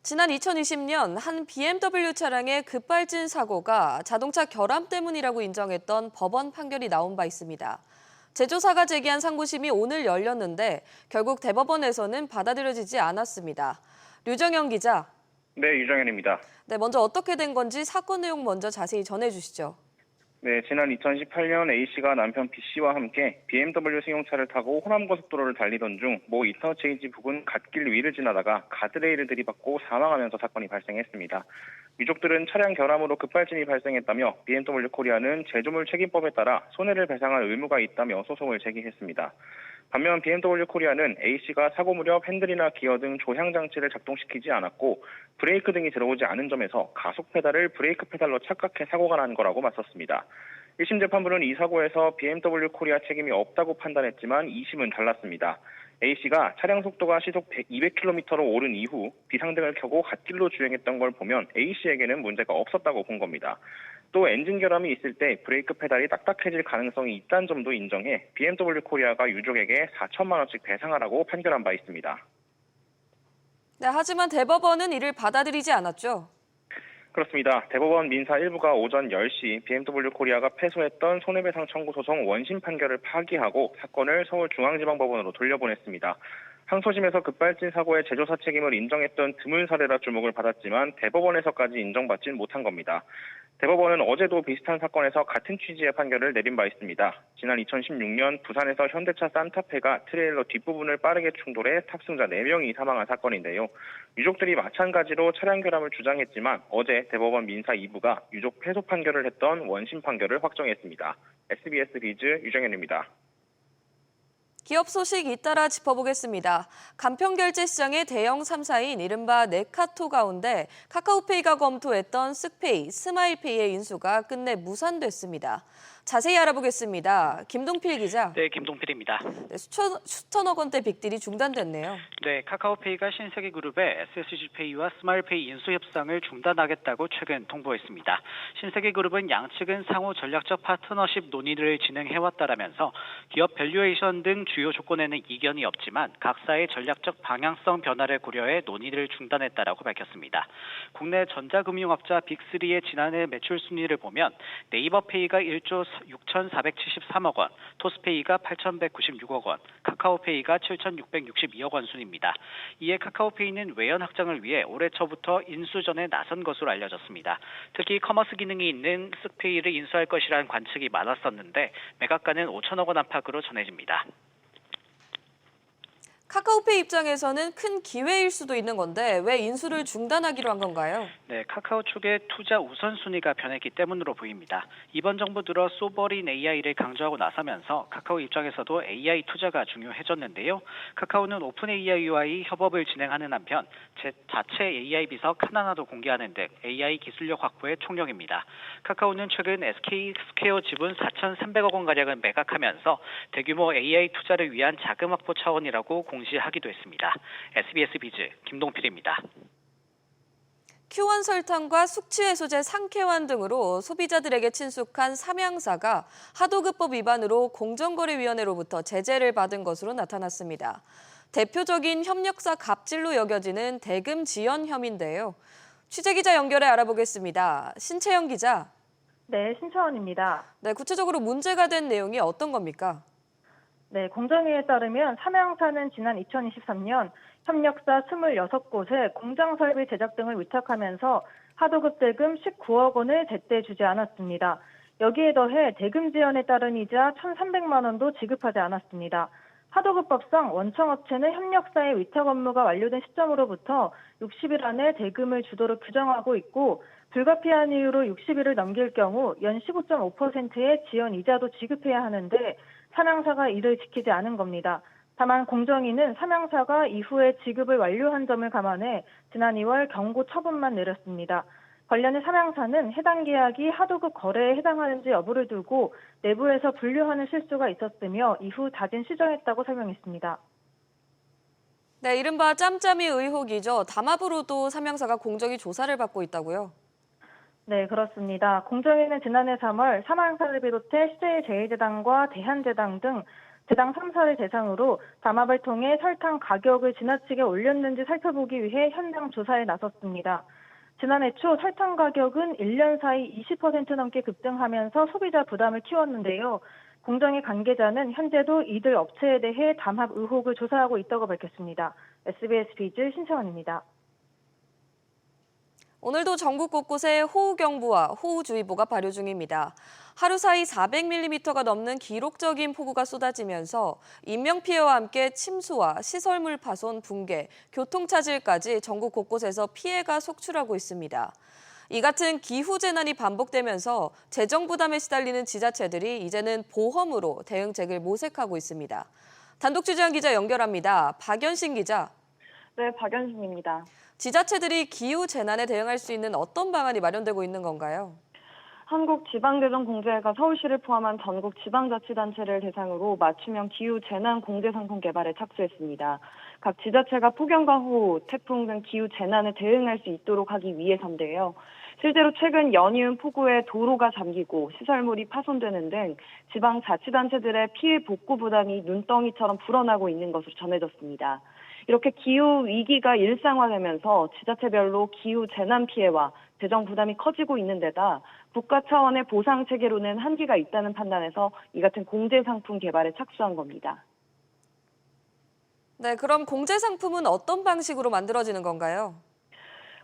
지난 2020년 한 BMW 차량의 급발진 사고가 자동차 결함 때문이라고 인정했던 법원 판결이 나온 바 있습니다. 제조사가 제기한 상고심이 오늘 열렸는데 결국 대법원에서는 받아들여지지 않았습니다. 류정영 기자. 네, 유정현입니다. 네, 먼저 어떻게 된 건지 사건 내용 먼저 자세히 전해주시죠. 네, 지난 2018년 A씨가 남편 B씨와 함께 BMW 승용차를 타고 호남고속도로를 달리던 중 모 인터체인지 부근 갓길 위를 지나다가 가드레일을 들이받고 사망하면서 사건이 발생했습니다. 유족들은 차량 결함으로 급발진이 발생했다며 BMW 코리아는 제조물 책임법에 따라 손해를 배상할 의무가 있다며 소송을 제기했습니다. 반면 BMW 코리아는 A씨가 사고 무렵 핸들이나 기어 등 조향 장치를 작동시키지 않았고 브레이크 등이 들어오지 않은 점에서 가속 페달을 브레이크 페달로 착각해 사고가 난 거라고 맞섰습니다. 1심 재판부는 이 사고에서 BMW 코리아 책임이 없다고 판단했지만 2심은 달랐습니다. A씨가 차량 속도가 시속 200km로 오른 이후 비상등을 켜고 갓길로 주행했던 걸 보면 A씨에게는 문제가 없었다고 본 겁니다. 또 엔진 결함이 있을 때 브레이크 페달이 딱딱해질 가능성이 있다는 점도 인정해 BMW 코리아가 유족에게 4천만 원씩 배상하라고 판결한 바 있습니다. 네, 하지만 대법원은 이를 받아들이지 않았죠. 그렇습니다. 대법원 민사 1부가 오전 10시 BMW 코리아가 패소했던 손해배상 청구 소송 원심 판결을 파기하고 사건을 서울중앙지방법원으로 돌려보냈습니다. 항소심에서 급발진 사고의 제조사 책임을 인정했던 드문 사례라 주목을 받았지만 대법원에서까지 인정받진 못한 겁니다. 대법원은 어제도 비슷한 사건에서 같은 취지의 판결을 내린 바 있습니다. 지난 2016년 부산에서 현대차 산타페가 트레일러 뒷부분을 빠르게 충돌해 탑승자 4명이 사망한 사건인데요. 유족들이 마찬가지로 차량 결함을 주장했지만 어제 대법원 민사 2부가 유족 패소 판결을 했던 원심 판결을 확정했습니다. SBS 비즈 유정현입니다. 기업 소식 잇따라 짚어보겠습니다. 간편결제 시장의 대형 3사인 이른바 네카토 가운데 카카오페이가 검토했던 쓱페이, 스마일페이의 인수가 끝내 무산됐습니다. 자세히 알아보겠습니다. 김동필 기자. 네, 김동필입니다. 네, 수천억 원대 빅딜이 중단됐네요. 네, 카카오페이가 신세계그룹의 SSG페이와 스마일페이 인수 협상을 중단하겠다고 최근 통보했습니다. 신세계그룹은 양측은 상호 전략적 파트너십 논의를 진행해왔다라면서 기업 밸류에이션 등 주요 조건에는 이견이 없지만 각사의 전략적 방향성 변화를 고려해 논의를 중단했다라고 밝혔습니다. 국내 전자금융업자 빅3의 지난해 매출 순위를 보면 네이버페이가 1조 6,473억 원, 토스페이가 8,196억 원, 카카오페이가 7,662억 원 순입니다. 이에 카카오페이는 외연 확장을 위해 올해 초부터 인수전에 나선 것으로 알려졌습니다. 특히 커머스 기능이 있는 쓱페이를 인수할 것이라는 관측이 많았었는데 매각가는 5천억 원 안팎으로 전해집니다. 카카오페이 입장에서는 큰 기회일 수도 있는 건데 왜 인수를 중단하기로 한 건가요? 네, 카카오 측의 투자 우선순위가 변했기 때문으로 보입니다. 이번 정부 들어 소버린 AI를 강조하고 나서면서 카카오 입장에서도 AI 투자가 중요해졌는데요. 카카오는 오픈 AI와의 협업을 진행하는 한편 자체 AI 비석 하나하나도 공개하는 등 AI 기술력 확보에 총력입니다. 카카오는 최근 SK 스퀘어 지분 4,300억 원가량을 매각하면서 대규모 AI 투자를 위한 자금 확보 차원이라고 공시하기도 했습니다. SBS 비즈 김동필입니다. Q1 설탕과 숙취해소제 상쾌환 등으로 소비자들에게 친숙한 삼양사가 하도급법 위반으로 공정거래위원회로부터 제재를 받은 것으로 나타났습니다. 대표적인 협력사 갑질로 여겨지는 대금 지연 혐의인데요. 취재기자 연결해 알아보겠습니다. 신채영 기자. 네, 신채원입니다. 네, 구체적으로 문제가 된 내용이 어떤 겁니까? 네, 공정위에 따르면 삼양사는 지난 2023년 협력사 26곳에 공장 설비 제작 등을 위탁하면서 하도급 대금 19억 원을 제때 주지 않았습니다. 여기에 더해 대금 지연에 따른 이자 1,300만 원도 지급하지 않았습니다. 하도급법상 원청업체는 협력사의 위탁 업무가 완료된 시점으로부터 60일 안에 대금을 주도록 규정하고 있고 불가피한 이유로 60일을 넘길 경우 연 15.5%의 지연 이자도 지급해야 하는데 삼양사가 이를 지키지 않은 겁니다. 다만 공정위는 삼양사가 이후에 지급을 완료한 점을 감안해 지난 2월 경고 처분만 내렸습니다. 관련해 삼양사는 해당 계약이 하도급 거래에 해당하는지 여부를 두고 내부에서 분류하는 실수가 있었으며 이후 자진 시정했다고 설명했습니다. 네, 이른바 짬짬이 의혹이죠. 담합으로도 삼양사가 공정위 조사를 받고 있다고요? 네, 그렇습니다. 공정위는 지난해 3월 삼양사를 비롯해 CJ제일제당과 대한제당 등 대당 3사를 대상으로 담합을 통해 설탕 가격을 지나치게 올렸는지 살펴보기 위해 현장 조사에 나섰습니다. 지난해 초 설탕 가격은 1년 사이 20% 넘게 급등하면서 소비자 부담을 키웠는데요. 공정위 관계자는 현재도 이들 업체에 대해 담합 의혹을 조사하고 있다고 밝혔습니다. SBS 비즈 신채원입니다. 오늘도 전국 곳곳에 호우경보와 호우주의보가 발효 중입니다. 하루 사이 400mm가 넘는 기록적인 폭우가 쏟아지면서 인명피해와 함께 침수와 시설물 파손, 붕괴, 교통차질까지 전국 곳곳에서 피해가 속출하고 있습니다. 이 같은 기후재난이 반복되면서 재정 부담에 시달리는 지자체들이 이제는 보험으로 대응책을 모색하고 있습니다. 단독 취재한 기자 연결합니다. 박연신 기자. 네, 박연신입니다. 지자체들이 기후재난에 대응할 수 있는 어떤 방안이 마련되고 있는 건가요? 한국지방재정공제회가 서울시를 포함한 전국 지방자치단체를 대상으로 맞춤형 기후재난 공제상품 개발에 착수했습니다. 각 지자체가 폭염과 호우, 태풍 등 기후재난에 대응할 수 있도록 하기 위해서인데요. 실제로 최근 연이은 폭우에 도로가 잠기고 시설물이 파손되는 등 지방자치단체들의 피해 복구 부담이 눈덩이처럼 불어나고 있는 것으로 전해졌습니다. 이렇게 기후 위기가 일상화되면서 지자체별로 기후 재난 피해와 재정 부담이 커지고 있는 데다 국가 차원의 보상 체계로는 한계가 있다는 판단에서 이 같은 공제 상품 개발에 착수한 겁니다. 네, 그럼 공제 상품은 어떤 방식으로 만들어지는 건가요?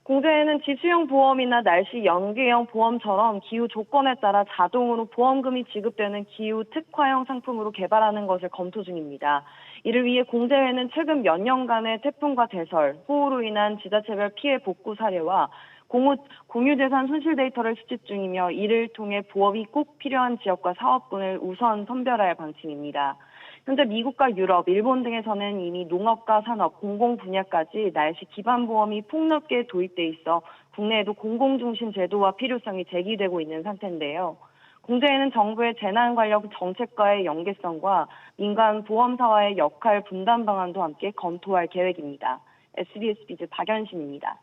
공제에는 지수형 보험이나 날씨 연계형 보험처럼 기후 조건에 따라 자동으로 보험금이 지급되는 기후 특화형 상품으로 개발하는 것을 검토 중입니다. 이를 위해 공제회는 최근 몇 년간의 태풍과 대설, 호우로 인한 지자체별 피해 복구 사례와 공유재산 손실 데이터를 수집 중이며 이를 통해 보험이 꼭 필요한 지역과 사업군을 우선 선별할 방침입니다. 현재 미국과 유럽, 일본 등에서는 이미 농업과 산업, 공공 분야까지 날씨 기반 보험이 폭넓게 도입돼 있어 국내에도 공공중심 제도와 필요성이 제기되고 있는 상태인데요. 공제에는 정부의 재난 관련 정책과의 연계성과 민간 보험사와의 역할 분담 방안도 함께 검토할 계획입니다. SBS 비즈 박연신입니다.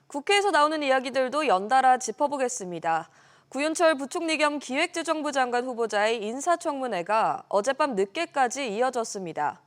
국회에서 나오는 이야기들도 연달아 짚어보겠습니다. 구윤철 부총리 겸 기획재정부 장관 후보자의 인사청문회가 어젯밤 늦게까지 이어졌습니다.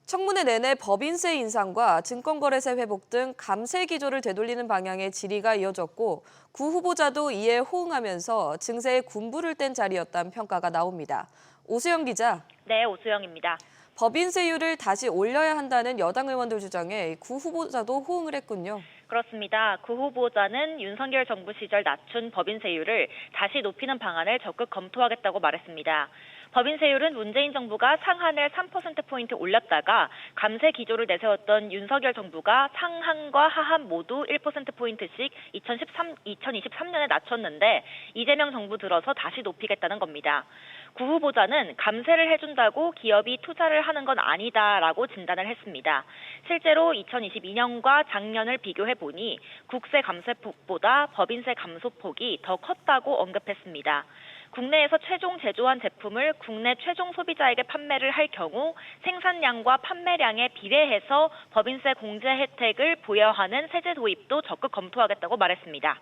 청문회 내내 법인세 인상과 증권거래세 회복 등 감세 기조를 되돌리는 방향의 질의가 이어졌고 구 후보자도 이에 호응하면서 증세에 군부를 뗀 자리였다는 평가가 나옵니다. 오수영 기자. 네, 오수영입니다. 법인세율을 다시 올려야 한다는 여당 의원들 주장에 구 후보자도 호응을 했군요. 그렇습니다. 구 후보자는 윤석열 정부 시절 낮춘 법인세율을 다시 높이는 방안을 적극 검토하겠다고 말했습니다. 법인세율은 문재인 정부가 상한을 3%포인트 올렸다가 감세 기조를 내세웠던 윤석열 정부가 상한과 하한 모두 1%포인트씩 2023년에 낮췄는데 이재명 정부 들어서 다시 높이겠다는 겁니다. 구 후보자는 감세를 해준다고 기업이 투자를 하는 건 아니다라고 진단을 했습니다. 실제로 2022년과 작년을 비교해보니 국세 감세폭보다 법인세 감소폭이 더 컸다고 언급했습니다. 국내에서 최종 제조한 제품을 국내 최종 소비자에게 판매를 할 경우 생산량과 판매량에 비례해서 법인세 공제 혜택을 부여하는 세제 도입도 적극 검토하겠다고 말했습니다.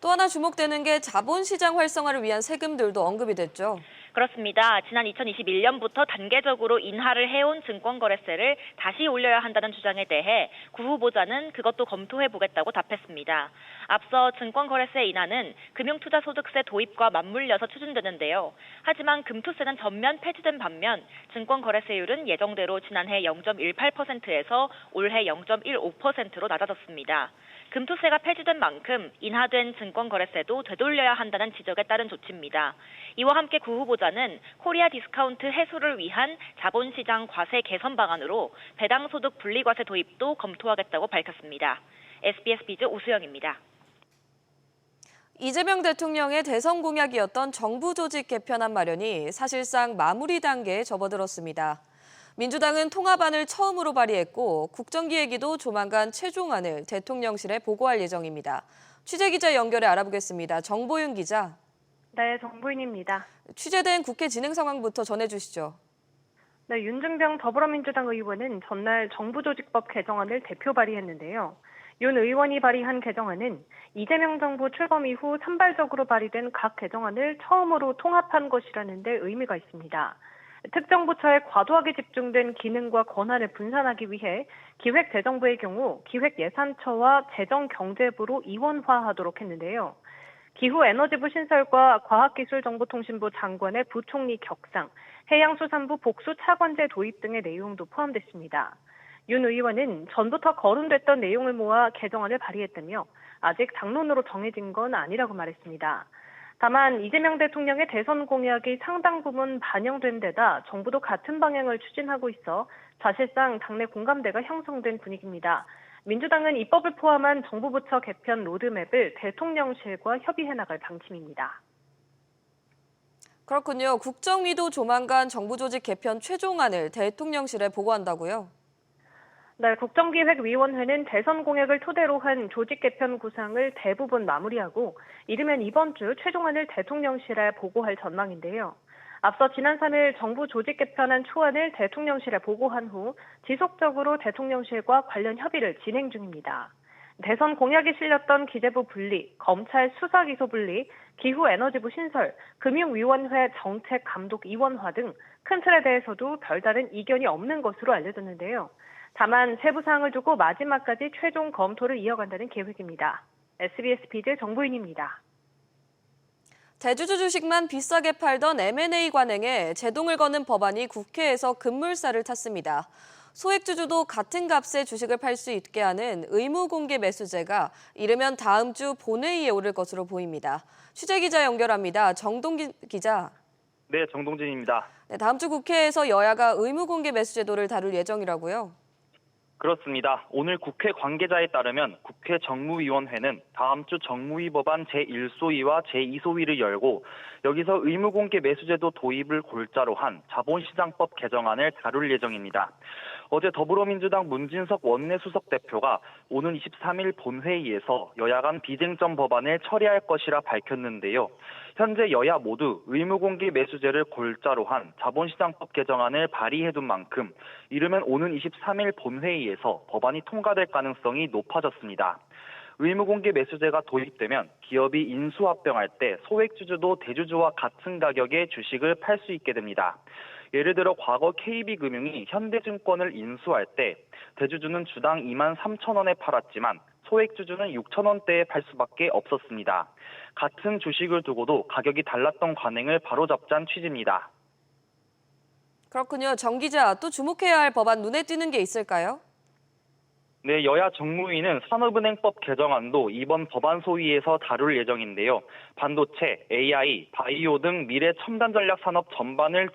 또 하나 주목되는 게 자본시장 활성화를 위한 세금들도 언급이 됐죠. 그렇습니다. 지난 2021년부터 단계적으로 인하를 해온 증권거래세를 다시 올려야 한다는 주장에 대해 구 후보자는 그것도 검토해보겠다고 답했습니다. 앞서 증권거래세 인하는 금융투자소득세 도입과 맞물려서 추진되는데요. 하지만 금투세는 전면 폐지된 반면 증권거래세율은 예정대로 지난해 0.18%에서 올해 0.15%로 낮아졌습니다. 금투세가 폐지된 만큼 인하된 증권거래세도 되돌려야 한다는 지적에 따른 조치입니다. 이와 함께 구 후보자는 코리아 디스카운트 해소를 위한 자본시장 과세 개선 방안으로 배당소득 분리과세 도입도 검토하겠다고 밝혔습니다. SBS 비즈 오수영입니다. 이재명 대통령의 대선 공약이었던 정부 조직 개편안 마련이 사실상 마무리 단계에 접어들었습니다. 민주당은 통합안을 처음으로 발의했고 국정기획위도 조만간 최종안을 대통령실에 보고할 예정입니다. 취재기자 연결해 알아보겠습니다. 정보윤 기자. 네, 정보윤입니다. 취재된 국회 진행 상황부터 전해주시죠. 네, 윤중병 더불어민주당 의원은 전날 정부조직법 개정안을 대표 발의했는데요. 윤 의원이 발의한 개정안은 이재명 정부 출범 이후 산발적으로 발의된 각 개정안을 처음으로 통합한 것이라는 데 의미가 있습니다. 특정 부처에 과도하게 집중된 기능과 권한을 분산하기 위해 기획재정부의 경우 기획예산처와 재정경제부로 이원화하도록 했는데요. 기후에너지부 신설과 과학기술정보통신부 장관의 부총리 격상, 해양수산부 복수 차관제 도입 등의 내용도 포함됐습니다. 윤 의원은 전부터 거론됐던 내용을 모아 개정안을 발의했다며 아직 당론으로 정해진 건 아니라고 말했습니다. 다만 이재명 대통령의 대선 공약이 상당 부분 반영된 데다 정부도 같은 방향을 추진하고 있어 사실상 당내 공감대가 형성된 분위기입니다. 민주당은 입법을 포함한 정부 부처 개편 로드맵을 대통령실과 협의해 나갈 방침입니다. 그렇군요. 국정위도 조만간 정부 조직 개편 최종안을 대통령실에 보고한다고요? 네, 국정기획위원회는 대선 공약을 토대로 한 조직 개편 구상을 대부분 마무리하고 이르면 이번 주 최종안을 대통령실에 보고할 전망인데요. 앞서 지난 3일 정부 조직 개편안 초안을 대통령실에 보고한 후 지속적으로 대통령실과 관련 협의를 진행 중입니다. 대선 공약이 실렸던 기재부 분리, 검찰 수사기소 분리, 기후에너지부 신설, 금융위원회 정책감독 이원화 등 큰 틀에 대해서도 별다른 이견이 없는 것으로 알려졌는데요. 다만 세부 사항을 두고 마지막까지 최종 검토를 이어간다는 계획입니다. SBS 비즈 정보인입니다. 대주주 주식만 비싸게 팔던 M&A 관행에 제동을 거는 법안이 국회에서 급물살을 탔습니다. 소액주주도 같은 값에 주식을 팔 수 있게 하는 의무공개 매수제가 이르면 다음 주 본회의에 오를 것으로 보입니다. 취재기자 연결합니다. 정동기 기자. 네, 정동진입니다. 네, 다음 주 국회에서 여야가 의무공개 매수제도를 다룰 예정이라고요? 그렇습니다. 오늘 국회 관계자에 따르면 국회 정무위원회는 다음 주 정무위 법안 제1소위와 제2소위를 열고 여기서 의무공개 매수제도 도입을 골자로 한 자본시장법 개정안을 다룰 예정입니다. 어제 더불어민주당 문진석 원내수석 대표가 오는 23일 본회의에서 여야 간 비쟁점 법안을 처리할 것이라 밝혔는데요. 현재 여야 모두 의무공개 매수제를 골자로 한 자본시장법 개정안을 발의해둔 만큼 이르면 오는 23일 본회의에서 법안이 통과될 가능성이 높아졌습니다. 의무공개 매수제가 도입되면 기업이 인수합병할 때 소액주주도 대주주와 같은 가격에 주식을 팔 수 있게 됩니다. 예를 들어 과거 KB금융이 현대증권을 인수할 때 대주주는 주당 23,000원에 팔았지만 소액주주는 6,000원대에 팔 수밖에 없었습니다. 같은 주식을 두고도 가격이 달랐던 관행을 바로잡자는 취지입니다. 그렇군요. 정 기자, 또 주목해야 할 법안 눈에 띄는 게 있을까요? 네, 여야 정무위는 산업은행법 개정안도 이번 법안 소위에서 다룰 예정인데요. 반도체, AI, 바이오 등 미래 첨단 전략 산업 전반을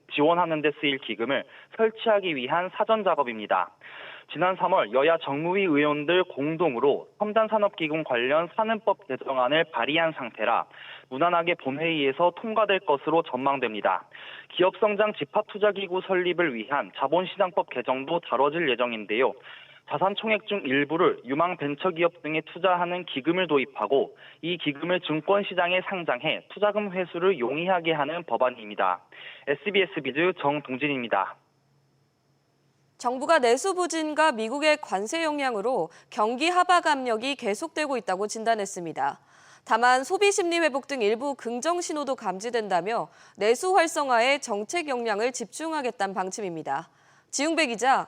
지원하는 데 쓰일 기금을 설치하기 위한 사전 작업입니다. 지난 3월 여야 정무위 의원들 공동으로 첨단산업기금 관련 산업법 개정안을 발의한 상태라 무난하게 본회의에서 통과될 것으로 전망됩니다. 기업성장 집합투자기구 설립을 위한 자본시장법 개정도 다뤄질 예정인데요. 자산 총액 중 일부를 유망 벤처기업 등에 투자하는 기금을 도입하고 이 기금을 증권시장에 상장해 투자금 회수를 용이하게 하는 법안입니다. SBS 비즈 정동진입니다. 정부가 내수 부진과 미국의 관세 영향으로 경기 하락 압력이 계속되고 있다고 진단했습니다. 다만 소비 심리 회복 등 일부 긍정 신호도 감지된다며 내수 활성화에 정책 역량을 집중하겠다는 방침입니다. 지웅배 기자.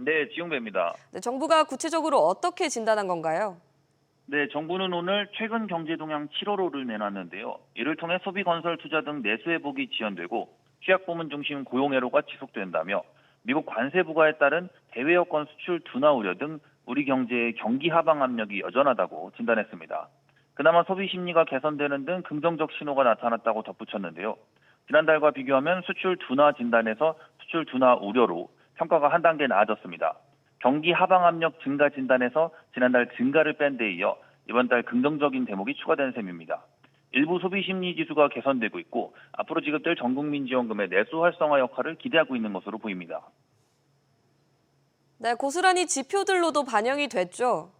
네, 지용배입니다. 네, 정부가 구체적으로 어떻게 진단한 건가요? 네, 정부는 오늘 최근 경제 동향 7월호를 내놨는데요. 이를 통해 소비 건설 투자 등 내수 회복이 지연되고 취약 부문 중심 고용 회로가 지속된다며 미국 관세 부과에 따른 대외 여건 수출 둔화 우려 등 우리 경제의 경기 하방 압력이 여전하다고 진단했습니다. 그나마 소비 심리가 개선되는 등 긍정적 신호가 나타났다고 덧붙였는데요. 지난달과 비교하면 수출 둔화 진단에서 수출 둔화 우려로 평가가 한 단계 나아졌습니다. 경기 하방 압력 증가 진단에서 지난달 증가를 뺀 데 이어 이번 달 긍정적인 대목이 추가된 셈입니다. 일부 소비 심리 지수가 개선되고 있고 앞으로 지급될 전국민 지원금의 내수 활성화 역할을 기대하고 있는 것으로 보입니다. 네, 고스란히 지표들로도 반영이 됐죠.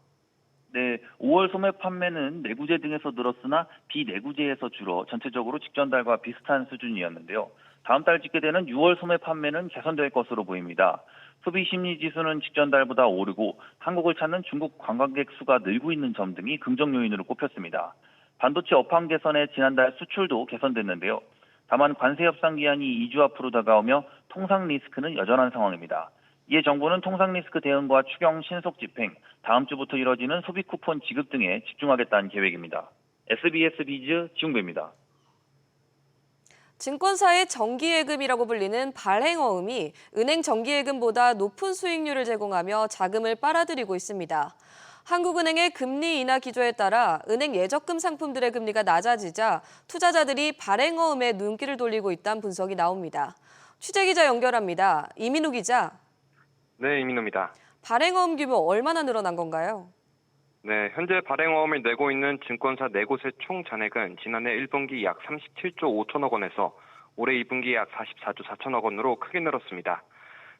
네, 5월 소매 판매는 내구재 등에서 늘었으나 비내구재에서 줄어 전체적으로 직전 달과 비슷한 수준이었는데요. 다음 달 집계되는 6월 소매 판매는 개선될 것으로 보입니다. 소비 심리 지수는 직전 달보다 오르고 한국을 찾는 중국 관광객 수가 늘고 있는 점 등이 긍정 요인으로 꼽혔습니다. 반도체 업황 개선에 지난달 수출도 개선됐는데요. 다만 관세 협상 기한이 2주 앞으로 다가오며 통상 리스크는 여전한 상황입니다. 이에 정부는 통상 리스크 대응과 추경 신속 집행, 다음 주부터 이뤄지는 소비 쿠폰 지급 등에 집중하겠다는 계획입니다. SBS 비즈 지웅배입니다. 증권사의 정기예금이라고 불리는 발행어음이 은행 정기예금보다 높은 수익률을 제공하며 자금을 빨아들이고 있습니다. 한국은행의 금리 인하 기조에 따라 은행 예적금 상품들의 금리가 낮아지자 투자자들이 발행어음에 눈길을 돌리고 있다는 분석이 나옵니다. 취재기자 연결합니다. 이민우 기자. 네, 이민호입니다. 발행어음 규모 얼마나 늘어난 건가요? 네, 현재 발행어음을 내고 있는 증권사 4곳의 총 잔액은 지난해 1분기 약 37조 5천억 원에서 올해 2분기 약 44조 4천억 원으로 크게 늘었습니다.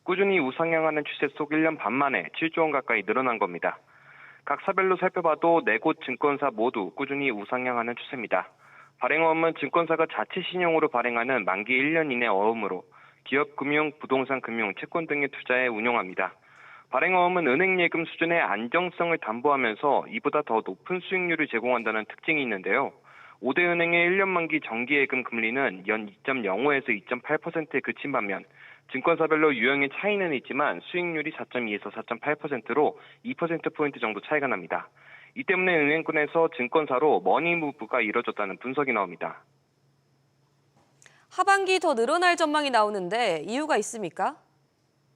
꾸준히 우상향하는 추세 속 1년 반 만에 7조 원 가까이 늘어난 겁니다. 각 사별로 살펴봐도 4곳 증권사 모두 꾸준히 우상향하는 추세입니다. 발행어음은 증권사가 자체 신용으로 발행하는 만기 1년 이내 어음으로 기업 금융, 부동산 금융, 채권 등의 투자에 운용합니다. 발행어음은 은행 예금 수준의 안정성을 담보하면서 이보다 더 높은 수익률을 제공한다는 특징이 있는데요. 5대 은행의 1년 만기 정기예금 금리는 연 2.05에서 2.8%에 그친 반면 증권사별로 유형의 차이는 있지만 수익률이 4.2에서 4.8%로 2%포인트 정도 차이가 납니다. 이 때문에 은행권에서 증권사로 머니무브가 이뤄졌다는 분석이 나옵니다. 하반기 더 늘어날 전망이 나오는데 이유가 있습니까?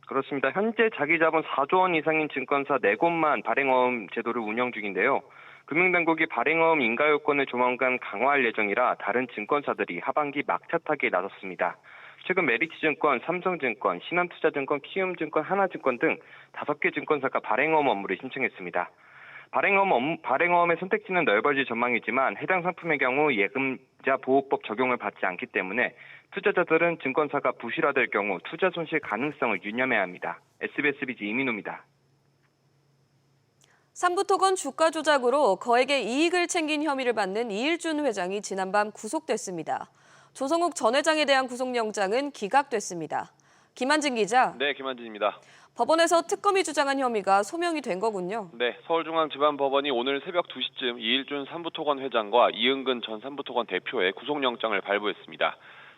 그렇습니다. 현재 자기자본 4조 원 이상인 증권사 4곳만 발행어음 제도를 운영 중인데요. 금융당국이 발행어음 인가요건을 조만간 강화할 예정이라 다른 증권사들이 하반기 막차 타기에 나섰습니다. 최근 메리츠증권, 삼성증권, 신한투자증권, 키움증권, 하나증권 등 5개 증권사가 발행어음 업무를 신청했습니다. 발행어음의 선택지는 넓어질 전망이지만 해당 상품의 경우 예금자 보호법 적용을 받지 않기 때문에 투자자들은 증권사가 부실화될 경우 투자 손실 가능성을 유념해야 합니다. SBS 비즈 이민호입니다. 삼부토건 주가 조작으로 거액의 이익을 챙긴 혐의를 받는 이일준 회장이 지난밤 구속됐습니다. 조성욱 전 회장에 대한 구속영장은 기각됐습니다. 김한진 기자. 네, 김한진입니다. 법원에서 특검이 주장한 혐의가 소명이 된 거군요. 네, 서울중앙지방법원이 오늘 새벽 2시쯤 이일준 삼부토건 회장과 이은근 전 삼부토건 대표의 구속영장을 발부했습니다.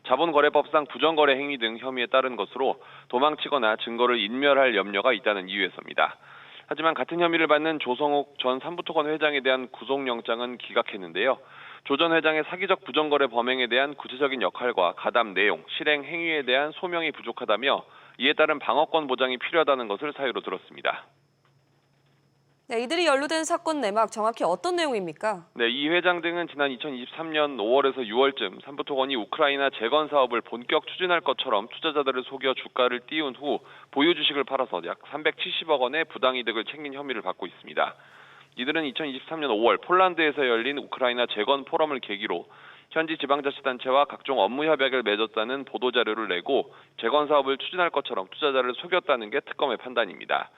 자본거래법상 부정거래 행위 등 혐의에 따른 것으로 도망치거나 증거를 인멸할 염려가 있다는 이유에서입니다. 하지만 같은 혐의를 받는 조성욱 전 삼부토건 회장에 대한 구속영장은 기각했는데요. 조 전 회장의 사기적 부정거래 범행에 대한 구체적인 역할과 가담 내용, 실행 행위에 대한 소명이 부족하다며 이에 따른 방어권 보장이 필요하다는 것을 사유로 들었습니다. 네, 이들이 연루된 사건 내막 정확히 어떤 내용입니까? 네, 이 회장 등은 지난 2023년 5월에서 6월쯤 삼부토건이 우크라이나 재건 사업을 본격 추진할 것처럼 투자자들을 속여 주가를 띄운 후 보유 주식을 팔아서 약 370억 원의 부당이득을 챙긴 혐의를 받고 있습니다. 이들은 2023년 5월 폴란드에서 열린 우크라이나 재건 포럼을 계기로 현지 지방자치단체와 각종 업무 협약을 맺었다는 보도자료를 내고 재건 사업을 추진할 것처럼 투자자를 속였다는 게 특검의 판단입니다.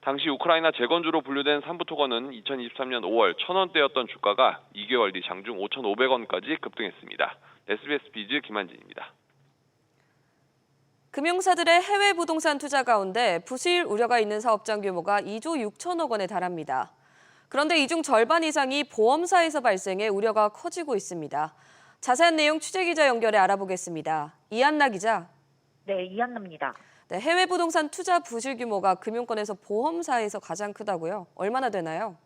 당시 우크라이나 재건주로 분류된 삼부토건은 2023년 5월 1,000원대였던 주가가 2개월 뒤 장중 5,500원까지 급등했습니다. SBS 비즈 김한진입니다. 금융사들의 해외 부동산 투자 가운데 부실 우려가 있는 사업장 규모가 2조 6천억 원에 달합니다. 그런데 이 중 절반 이상이 보험사에서 발생해 우려가 커지고 있습니다. 자세한 내용 취재기자 연결해 알아보겠습니다. 이한나 기자. 네, 이한나입니다. 네, 해외 부동산 투자 부실 규모가 금융권에서 보험사에서 가장 크다고요? 얼마나 되나요?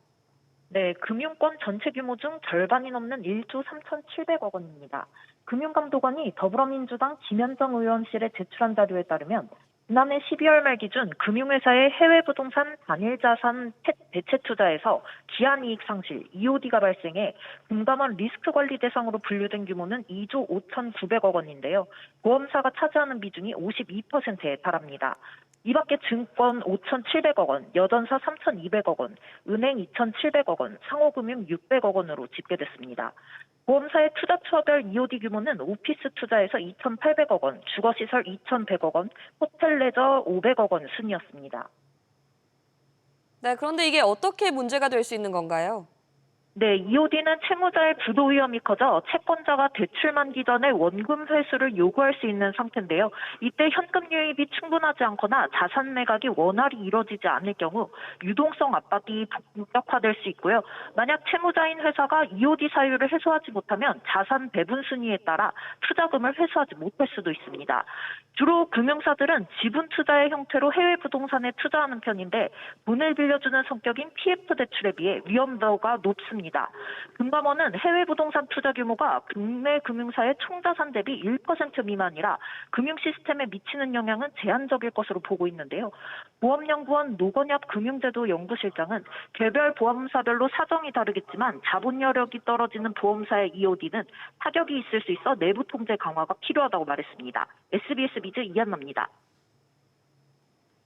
네, 금융권 전체 규모 중 절반이 넘는 1조 3,700억 원입니다. 금융감독원이 더불어민주당 김현정 의원실에 제출한 자료에 따르면 지난해 12월 말 기준 금융회사의 해외 부동산 단일자산 대체 투자에서 기한이익 상실, EOD가 발생해 금감원 리스크 관리 대상으로 분류된 규모는 2조 5,900억 원인데요. 보험사가 차지하는 비중이 52%에 달합니다. 이 밖에 증권 5,700억 원, 여전사 3,200억 원, 은행 2,700억 원, 상호금융 600억 원으로 집계됐습니다. 보험사의 투자 추허별 EOD 규모는 오피스 투자에서 2,800억 원, 주거시설 2,100억 원, 호텔 레저 500억 원 순이었습니다. 네, 그런데 이게 어떻게 문제가 될 수 있는 건가요? 네, EOD는 채무자의 부도 위험이 커져 채권자가 대출 만기 전에 원금 회수를 요구할 수 있는 상태인데요. 이때 현금 유입이 충분하지 않거나 자산 매각이 원활히 이뤄지지 않을 경우 유동성 압박이 본격화될 수 있고요. 만약 채무자인 회사가 EOD 사유를 해소하지 못하면 자산 배분 순위에 따라 투자금을 회수하지 못할 수도 있습니다. 주로 금융사들은 지분 투자의 형태로 해외 부동산에 투자하는 편인데 돈을 빌려주는 성격인 PF 대출에 비해 위험도가 높습니다. 금감원은 해외 부동산 투자 규모가 국내 금융사의 총자산 대비 1% 미만이라 금융 시스템에 미치는 영향은 제한적일 것으로 보고 있는데요. 보험연구원 노건엽 금융제도 연구실장은 개별 보험사별로 사정이 다르겠지만 자본 여력이 떨어지는 보험사의 EOD는 타격이 있을 수 있어 내부 통제 강화가 필요하다고 말했습니다. SBS 비즈 이한나입니다.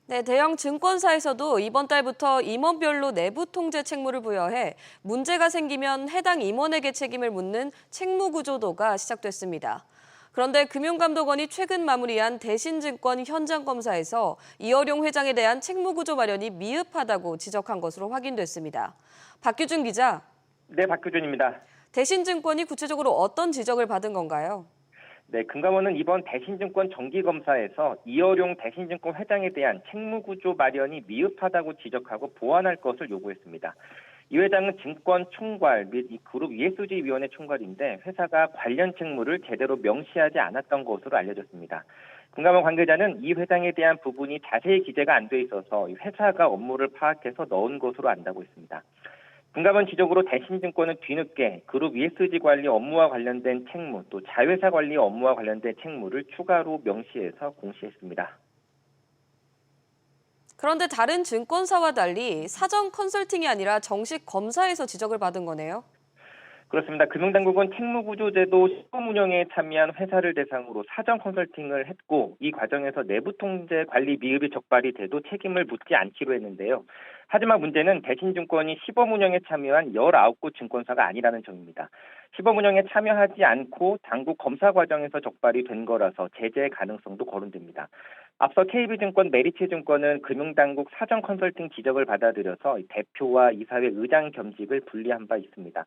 네, 대형 증권사에서도 이번 달부터 임원별로 내부 통제 책무를 부여해 문제가 생기면 해당 임원에게 책임을 묻는 책무구조도가 시작됐습니다. 그런데 금융감독원이 최근 마무리한 대신증권 현장검사에서 이어룡 회장에 대한 책무구조 마련이 미흡하다고 지적한 것으로 확인됐습니다. 박규준 기자. 네, 박규준입니다. 대신증권이 구체적으로 어떤 지적을 받은 건가요? 네, 금감원은 이번 대신증권 정기검사에서 이어룡 대신증권 회장에 대한 책무구조 마련이 미흡하다고 지적하고 보완할 것을 요구했습니다. 이 회장은 증권 총괄 및 이 그룹 ESG-위원회 총괄인데 회사가 관련 책무를 제대로 명시하지 않았던 것으로 알려졌습니다. 금감원 관계자는 이 회장에 대한 부분이 자세히 기재가 안 돼 있어서 회사가 업무를 파악해서 넣은 것으로 안다고 했습니다. 금감원 지적으로 대신증권은 뒤늦게 그룹 ESG 관리 업무와 관련된 책무, 또 자회사 관리 업무와 관련된 책무를 추가로 명시해서 공시했습니다. 그런데 다른 증권사와 달리 사전 컨설팅이 아니라 정식 검사에서 지적을 받은 거네요. 그렇습니다. 금융당국은 책무구조제도 시범 운영에 참여한 회사를 대상으로 사전 컨설팅을 했고 이 과정에서 내부 통제 관리 미흡이 적발이 돼도 책임을 묻지 않기로 했는데요. 하지만 문제는 대신증권이 시범 운영에 참여한 19곳 증권사가 아니라는 점입니다. 시범 운영에 참여하지 않고 당국 검사 과정에서 적발이 된 거라서 제재 가능성도 거론됩니다. 앞서 KB증권, 메리츠증권은 금융당국 사전 컨설팅 지적을 받아들여서 대표와 이사회 의장 겸직을 분리한 바 있습니다.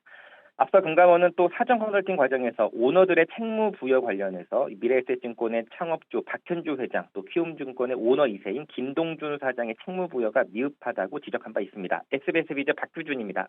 앞서 금감원은 또 사전 컨설팅 과정에서 오너들의 책무 부여 관련해서 미래에셋증권의 창업주 박현주 회장, 또 키움증권의 오너 2세인 김동준 사장의 책무 부여가 미흡하다고 지적한 바 있습니다. SBS 비즈 박규준입니다.